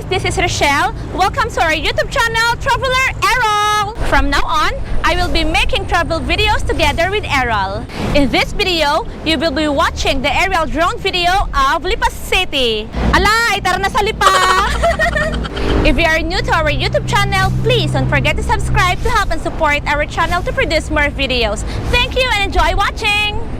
this is Rochelle. Welcome to our YouTube channel, Traveler Errol. From now on, I will be making travel videos together with Errol. In this video, you will be watching the aerial drone video of Lipa City. Ala, tara na sa Lipa! If you are new to our YouTube channel, please don't forget to subscribe to help and support our channel to produce more videos. Thank you and enjoy watching!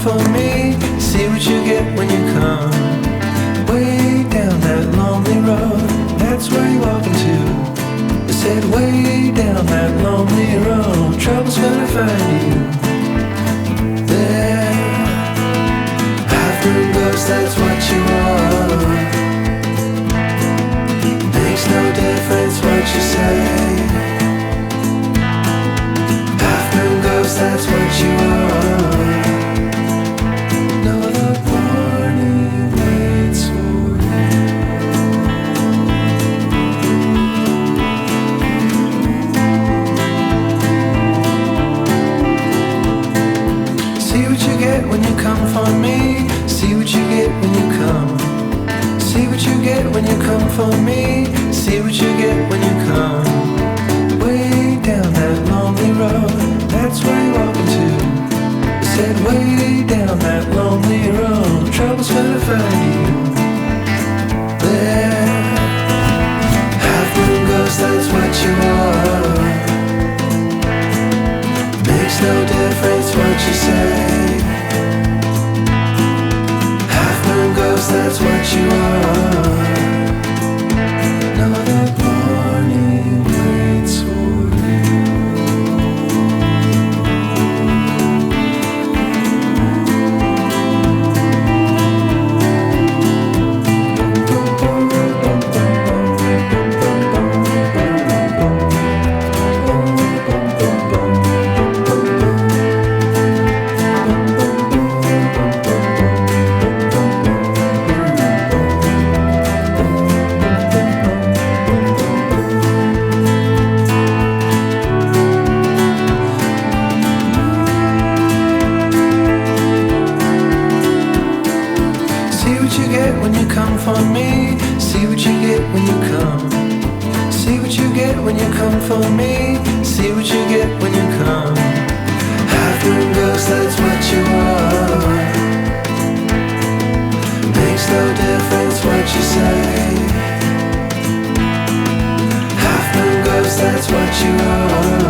for me. See what you get when you come. Way down that lonely road, that's where you walk into. I said way down that lonely road, trouble's gonna find you there. Half-moon ghost, that's what you are. Makes no difference what you say. Half-moon ghost, that's what you are. No, the warning waits for you. See what you get when you come for me. See what you get when you come. See what you get when you come for me. See what you get when you come. Way down that lonely road, that's where you walk into. I said way down that lonely road, trouble's gonna find you there. Half-moon ghost, that's what you are. Makes no difference what you say. Half-moon ghost, that's what you are. No, the morning waits for you. See what you get when you come for me. See what you get when you come. See what you get when you come for me. See what you get when you come. Half-moon ghost, that's what you are. Makes no difference what you say. Half-moon ghost, that's what you are.